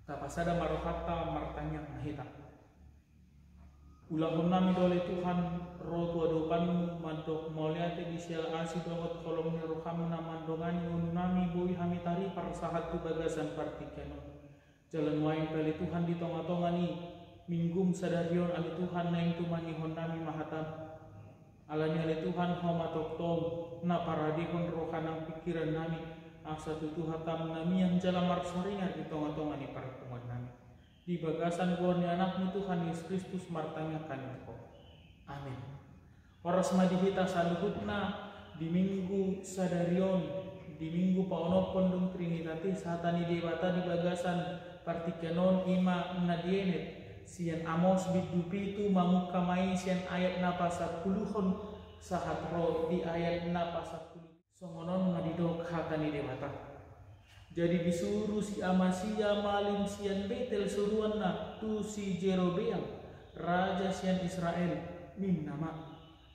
Tapasada marohata martanya mahita. Ulahon nami dole Tuhan roh tua dopan mantok moliate di sial asi dohot kolom ni roham na mandongani ngununami boi hamitari parsahat tu bagasan partikenon. Jalan wain kali Tuhan di tonga-tongani minggum sadarion ali Tuhan na yang tumani honami mahatam. Alani ali Tuhan homa toktom na paradihon rohanang pikiran nami asa tutu hatam nami yang jalan marsaringar di tonga-tongani parakuman nami. Di bagasan gorni anakmu Tuhan Yesus Kristus martanya kaniko. Amin. Oras madihita saluhutna di minggu sadarion, di minggu paonopon dung Trinitatis hatani dewata di bagasan partikenon ima nadienet sian Amos bidupitu mamukamai sian ayat napa 10 sahat roh di ayat napa 10 songonon madidok hatani dewata. Jadi disuruh si Amasia malin sian Betel suruhan na tu si Jerobeam raja sian Israel min nama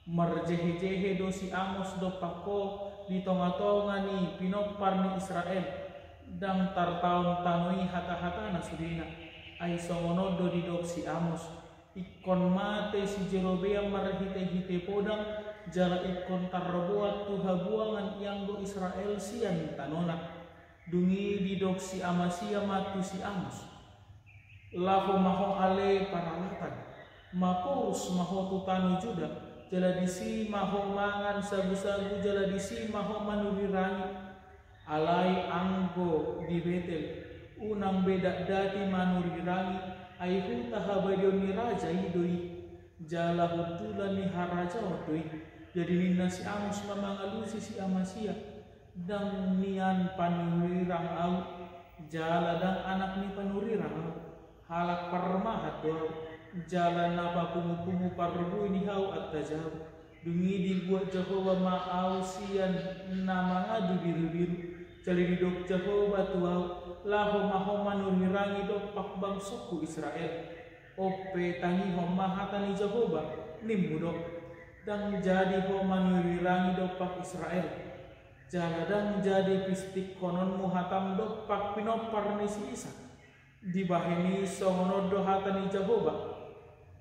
marjehe-jehe do si Amos do pako di tonga-tonga ni pinopar ni Israel dang tartaon tanoi hata-hata na sudina ay songono do didok si Amos ikon mate si Jerobeam marhite-hite podang jala ikon tarbuat tu habuangan yang do Israel sian tanona dungi didok si Amasia matu si Amos lahu maho ale paralatan mapurus maho tutanu Juda jala disi maho mangan sagu-sagu jala disi maho manurirangi alai anggo di Betel unang beda dati manurirangi aihu tahabadion ni raja idoi jala hutulan ni haraja otoi jadi nina si Amos mamangalusi si Amasia dang nian panurirang au jala dang anak ni panurirang au halak parmahat do jala napa kumu-kumu parbu ini hau attajau dungi dibuat Jehovah ma'au sian nama ngadu biru-biru cali didok Jehovah tuau lahu maho manurirangi do pak bangsuku Israel ope tangi ho mahatani Jehovah nimudok dang jadi ho manurirangi do pak Israel jaladang jadi pistik konon muhatam do pak pinopar ni si Isa di bahini songono do hatani Jehovah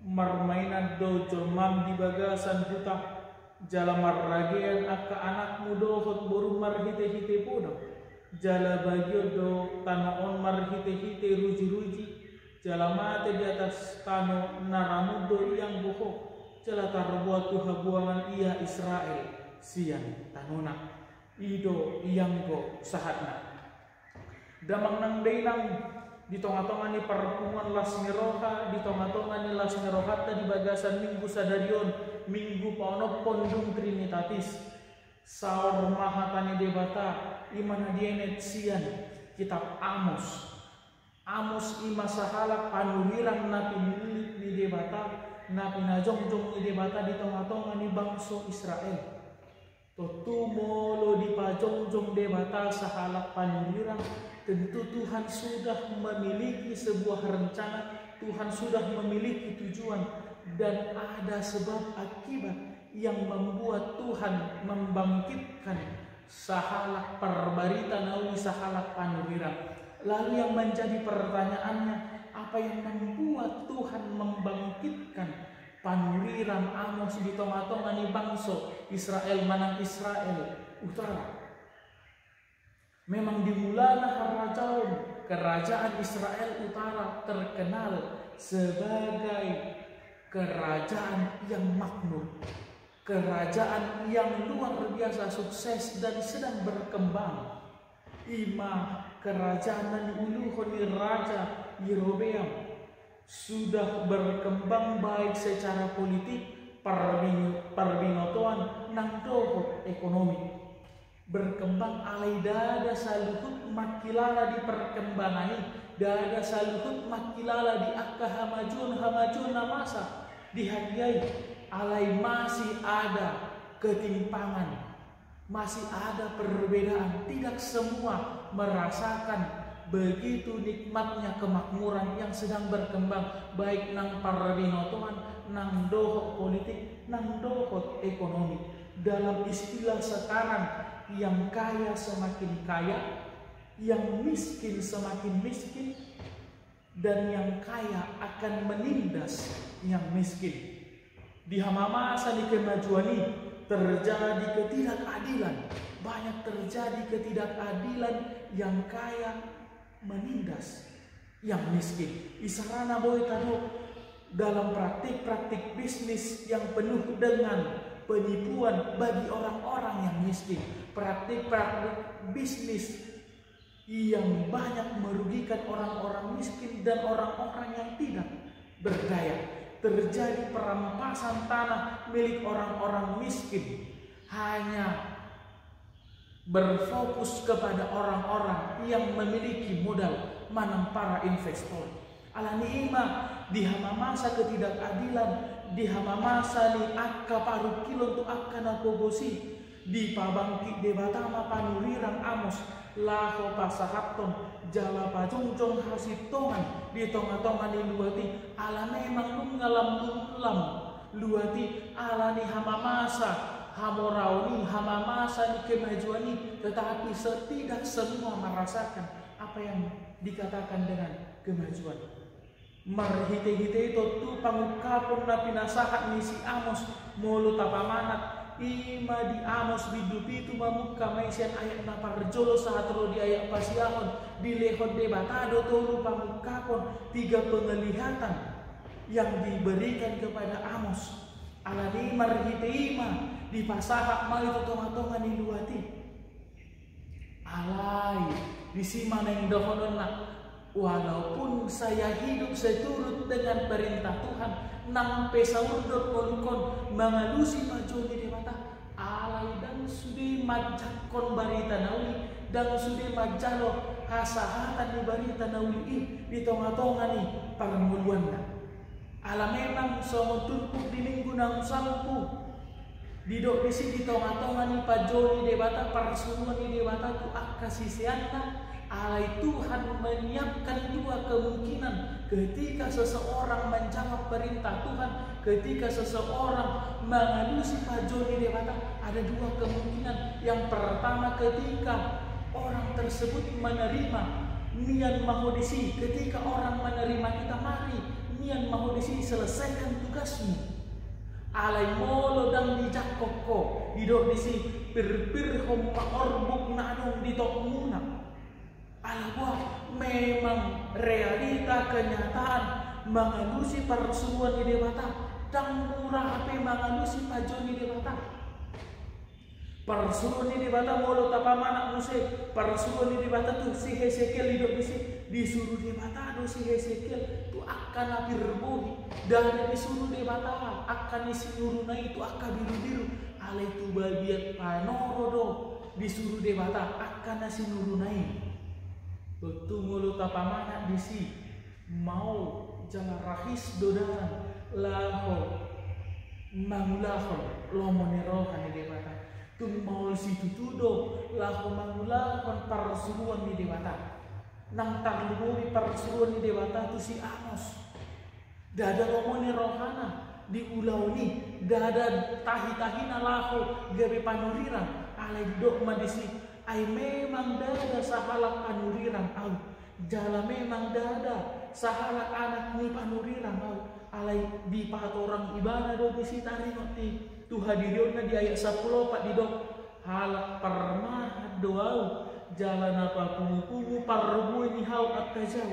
marmainan do jomam di bagasan huta jala marragean akka anakmu do hot boru marhite-hite podang jala bagio do tanaon marhite-hite ruji-ruji jala mate di atas tano naramudo yang bohong jala tarbuat tu habuangan ia Israel sian tanona ido iyanggo sahatna damang nang dainang di tonga-tonga ni perpungan las meroha di tonga-tonga ni las merohata di bagasan minggu sadarion minggu paonopon dung Trinitatis saur mahatani debata imana dienet sian kitab Amos ima sahalak panuhilang napi milik ni debata napi najongjong ni debata di tonga-tonga ni bangso Israel Totumolo di pajongjong debata sahalak panirang tentu Tuhan sudah memiliki sebuah rencana, Tuhan sudah memiliki tujuan dan ada sebab akibat yang membuat Tuhan membangkitkan sahalak perbarita nawi sahalak panirang. Lalu yang menjadi pertanyaannya, apa yang membuat Tuhan membangkitkan panuriran Amos di tonga-tonga ni bangso Israel manang Israel utara? Memang dimulana harajaun kerajaan Israel utara terkenal sebagai kerajaan yang makmur, kerajaan yang luar biasa sukses dan sedang berkembang. Ima kerajaan uluhon ni Raja Yerobeam sudah berkembang baik secara politik, parbinotoan, nang dohot ekonomi. Berkembang alai dada saluhut makilala di perkembangan ini, dada saluhut makilala di akka hamajun namasa dihargai, alai masih ada ketimpangan, masih ada perbedaan, tidak semua merasakan begitu nikmatnya kemakmuran yang sedang berkembang baik nang parbinotoan, nang dohot politik, nang dohot ekonomi. Dalam istilah sekarang, yang kaya semakin kaya, yang miskin semakin miskin, dan yang kaya akan menindas yang miskin. Di masa di kemajuan ini terjadi ketidakadilan, banyak terjadi ketidakadilan, yang kaya menindas yang miskin. Isarana boy tado dalam praktik-praktik bisnis yang penuh dengan penipuan bagi orang-orang yang miskin, praktik-praktik bisnis yang banyak merugikan orang-orang miskin dan orang-orang yang tidak berdaya. Terjadi perampasan tanah milik orang-orang miskin, hanya berfokus kepada orang-orang yang memiliki modal, manang para investor. Alani ima di masa ketidakadilan, di masa ni akka paru kilo tu akka na pogosi, di pabangki debatama panurirang amos laho pasahaton jala pajungjong hasitongan di tonga-tongan di luati ala memang lungalam luati ala ni masa hamorauni masa ni kemajuan ni, tetapi tidak semua merasakan apa yang dikatakan dengan kemajuan. Marhite-hite itu tu pangukapon na pinasahat ni si Amos mulu tapamanat ima di Amos bidupi itu mamuka maisian ayat na parjolo saat ro di ayat pasiahon di lehon debatado tolu pangukapon 3 penglihatan yang diberikan kepada Amos. Alani marhite ima di pasahak mal itu tonga-tonga ni luati alai di simana yang dohonon na, walaupun saya hidup seturut dengan perintah Tuhan, nampe saurdot kolukon mengalusi majoni dewata alai dan sudi majakon barita nauli dan sudi majalo hasahatan di barita nauli di tonga-tonga ni parmuluan na. Ala memang songo turpuk di minggu nang sampu didok di sini tonga-tonga ni pajoni dewata parsuruan ni dewata tu akka sisianna. Alai Tuhan menyiapkan 2 kemungkinan ketika seseorang menjawab perintah Tuhan, ketika seseorang mengalusi pajoni dewata, ada 2 kemungkinan. Yang pertama, ketika orang tersebut menerima nian mahodisi, ketika orang menerima kita, mari nian mahodisi selesaikan tugasmu. Alai molo dan dijak koko didok disi pir-pir hompa orbuk nadong ditok muna. Alabah memang realita kenyataan mengalusi persuruan di dewata dan murah ape mengalusi pajoni dewata. Persuruan di dewata molo tapamana musik persuruan di dewata tu si Hesekiel hidup disuruh dewata do si Hesekiel tu akan apir bohi dari disuruh dewata akan isi nuruna itu akan biru-biru alai tu bagian panoro do disuruh dewata akan nasi nurunai. Betul mulut tapamana disi mau jangan rahis dodan laho mangulahon lomonerohan di dewata tu mau si tutudo laho mangulahon parsuruan di dewata nang tarluburi parsuruan di dewata tu si Amos dada lomonerohana di ulau ni dada tahi-tahina laho gabe panurirang alai dok madisi ai memang dada sahalak panurirang au jala memang dada sahalak anak ni panurirang au alai di patorang ibana do bisi tari noti tu hadirionna di ayat 10 pak di dok halak parmahat doau jala napa pungu parbu ni hau akajau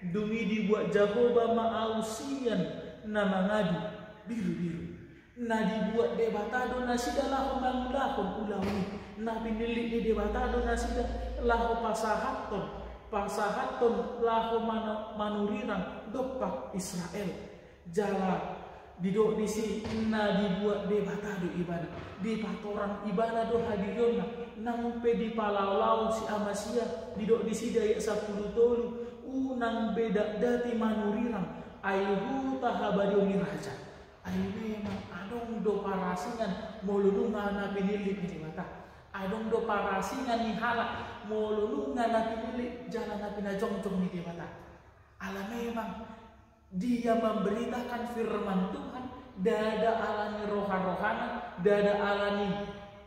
dumi dibuat jagoba mausian nama ngadu biru-biru na dibuat debatado nasida lahu mangulahon ulawi na pinilik di debatado nasida lahu pasahaton lahu manurirang dopak Israel jala didok disi na dibuat debatado ibana di patoran ibana do hadirona nampe di palalau si Amasia didok disi daya 10 tolu unang beda dati manurirang ayuhu tahabadioni raja ayu memang adong do parasingan molulunga na pinilik ni mata adong do parasingan ni halak molulunga na pinilik jalan na pinajongcong ni mata ala memang dia memberitakan firman Tuhan dada alani roha-rohana dada alani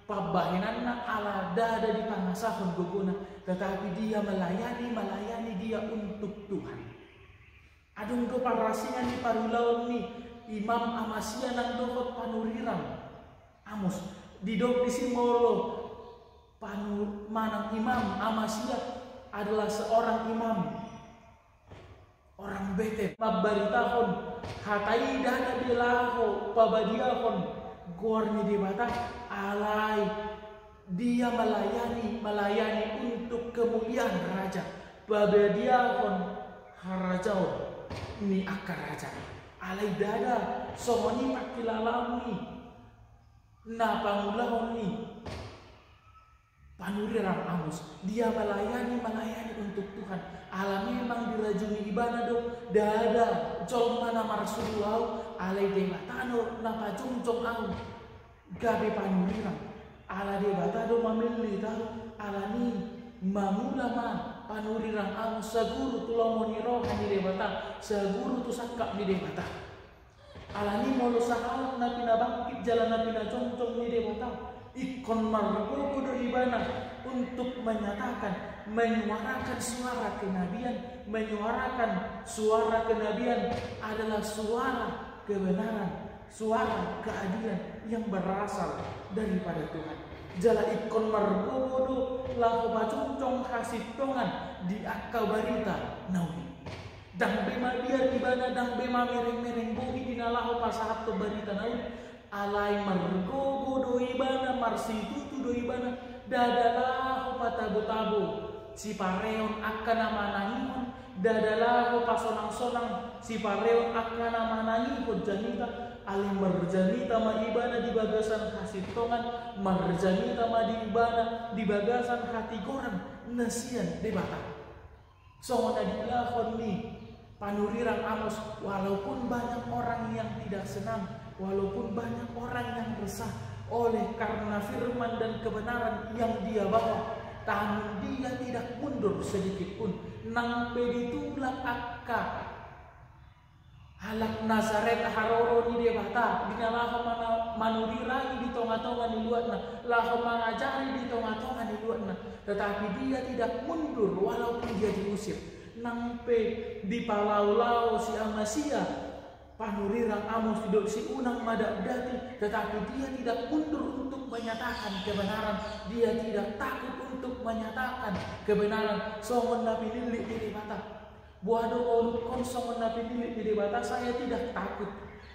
pabahinanna ala dada di pangasahon guguna tetapi dia melayani dia untuk Tuhan kadung do parasingan di parulawan ni Imam Amasya nang dohot panurirang Amos didok di Simolo manang Imam Amasya adalah seorang imam orang bete mabaritahon hatai dana dilaho pabadiahon gorni di bata alai dia melayani untuk kemuliaan raja pabadiahon harajau ni akar raja alai dada somoni pakilalami na pangulahon ni panurirang Amos dia melayani untuk Tuhan ala memang dirajuni ibana do dada jol mana marsulau alai debatano na pajungcong au gabe panurirang ala debatado mamili tahu ala ni mamulama panurirang Amos saguru tulomoni rohani debata saguru tu sakap ni debata alani molo sahalang na pinabangkit jalan na pinajongcong ni debata ikon margogo do ibana untuk menyuarakan suara kenabian adalah suara kebenaran, suara keadilan yang berasal daripada Tuhan. Jala ikon margogo do lahu pacungcong hasitongan di akal barita nawi. Dang bema biar ibana dang bema mereng-mereng bogi dinalahu pasahat to barita naun alai margogo do ibana marsitutu do ibana dadalahu patabu-tabu si pareon akan amanangihon dadalahu pasonang-sonang si pareon akan amanangihon janita alai marjanita ma ibana di bagasan hasitongan marjanita ma di ibana di bagasan hati gorang nasian debata songon adilahon ni panurirang Amos walaupun banyak orang yang tidak senang, walaupun banyak orang yang resah oleh karena firman dan kebenaran yang dia bawa, namun dia tidak mundur sedikit pun. Nang peditulah akka halak Nazaret haroro ni dia bata dinalah manurirangi di tonga-tonga di luarna lah mengajari di tonga-tonga di luarna, tetapi dia tidak mundur walaupun dia diusir. Nampe di palau-lau si Amasya panurirang Amos duduk si unang madadati, tetapi dia tidak mundur untuk menyatakan kebenaran, dia tidak takut untuk menyatakan kebenaran. Songon nabi lilik di mata buado olukon songon nabi lilik di mata saya tidak takut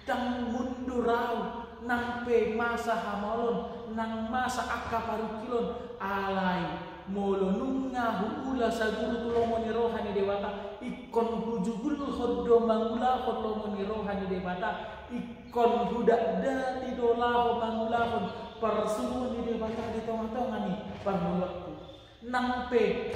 dan mundur rau nampe masa hamalon nang masa akka parukilon alai molo nunga huula saguru tulomoni rohani dewata ikon hujugul hoddo mangula hodlomoni rohani dewata ikon hudak dati dolaho mangulahon persuuni dewata di tonga-tonga ni parmulakku nampe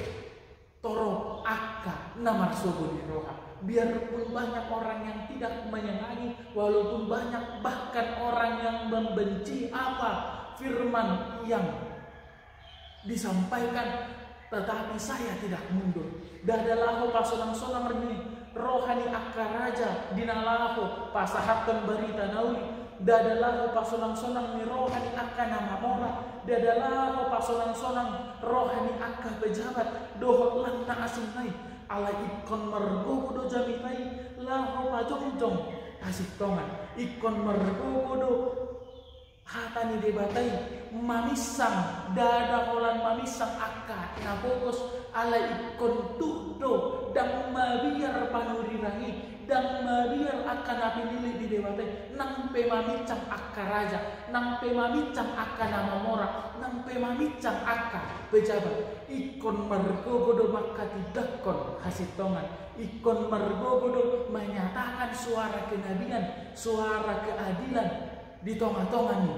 toro akka namar sobo di roha. Biarpun banyak orang yang tidak menyenangi, walaupun banyak bahkan orang yang membenci apa firman yang disampaikan, tetapi saya tidak mundur. Dadalahu pasonang-sonang rohani akka raja dinalahu pasahatkan berita nauli. Dadalahu pasonang-sonang ni rohani akka nama mora. Dadalahu pasonang-sonang rohani akka pejabat dohot lanta asing nai ala ikon mergogo do jamitai lahu pajong-jong asik tongan ikon mergogo do hatani debatai mamisang dada holan mamisang akka nabogos ala ikon tudo dan mabiar panurirangi dan mabiar akan napilili di debatai nang pemamicang akka raja nang pemamicang akka nama mora nang pemamicang akka pejabat ikon mergogodo maka tidakon hasitongan ikon mergogodo menyatakan suara kenabian suara keadilan di tonga-tonga ni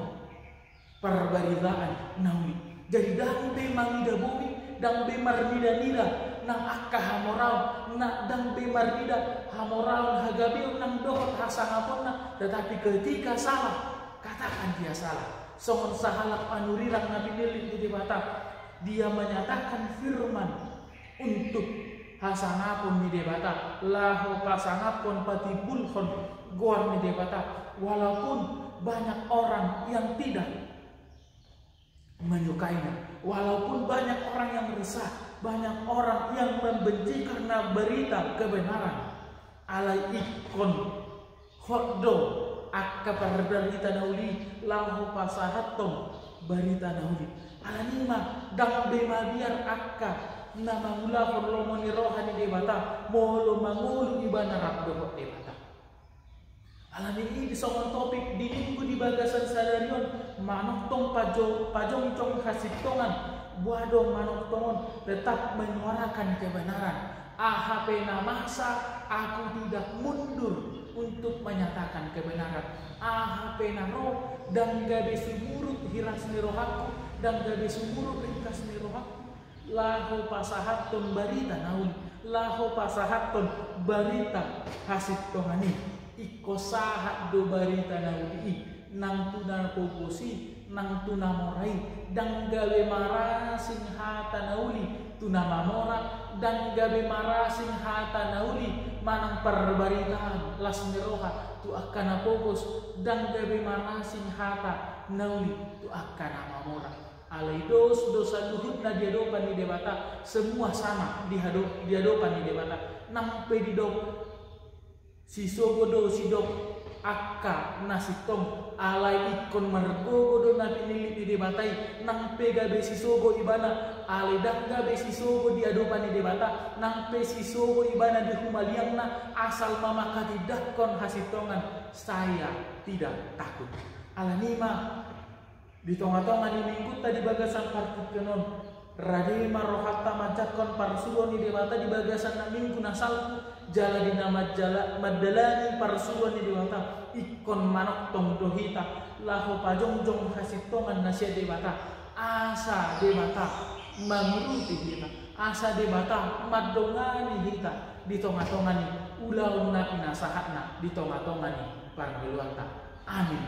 perbaritaan nawi jadi dang be mangida bumi dang be marnida-nida nang akka hamorau na dang be marnida hamorau hagabiu nang dohot hasangaponna, tetapi ketika salah katakan dia salah. Songon sahalak panurirang nabi nilik di debata dia menyatakan firman untuk hasangapun di debata lahu pasangapun patibulhon goar di debata walaupun banyak orang yang tidak menyukainya, walaupun banyak orang yang resah, banyak orang yang membenci karena berita kebenaran, alai ikon hoddo akka barita nauli lahu pasahatom barita nauli alanima dambe mabiar akka nama mula perlomoni rohani debata molo mangulu ibana rabdo debata alani ini disongon topik di minggu di bagasan sadarion manok tong pajong cong hasitongan buado manok tongon tetap menyuarakan kebenaran. AHP namasa aku tidak mundur untuk menyatakan kebenaran. AHP naro dan gabe sumurut hiras nirohaku dan gabe sumurut ringkas nirohaku. Lahu pasahaton barita naun, lahu pasahaton barita hasit tongani. Iko sahat do barita naudi nang tuna pogosi nang tuna morai dan gawe marasing hata nauli tuna mamora dan gawe marasing hata nauli manang perbaritaan las meroha tu akan pogos dan gawe marasing hata nauli tu akan mamora alai dosa luhut na diadopan di debata semua sama diadopan di debata nampe di dok si sogodo si dok akka nasitong alai ikon margogodo na pinili di debatai nang pega be si sogo ibana alai dangga be si sogo di adopan di debata nang pe si sogo ibana di humaliang na asal mama katidak kon hasitongan saya tidak takut alanima di tonga-tonga di minggu tadi bagasan partit kenon radema rohatta majakon parsuon di debata di bagasan na minggu nasalku jala di nama jala madalani parsuon di debata ikon manok tong dohita lahu pajongjong hasitongan nasya debata asa debata menguruti kita asa debata madongani kita di tonga-tongani ulau na pinasahatna di tonga-tongani pargeluanta amin.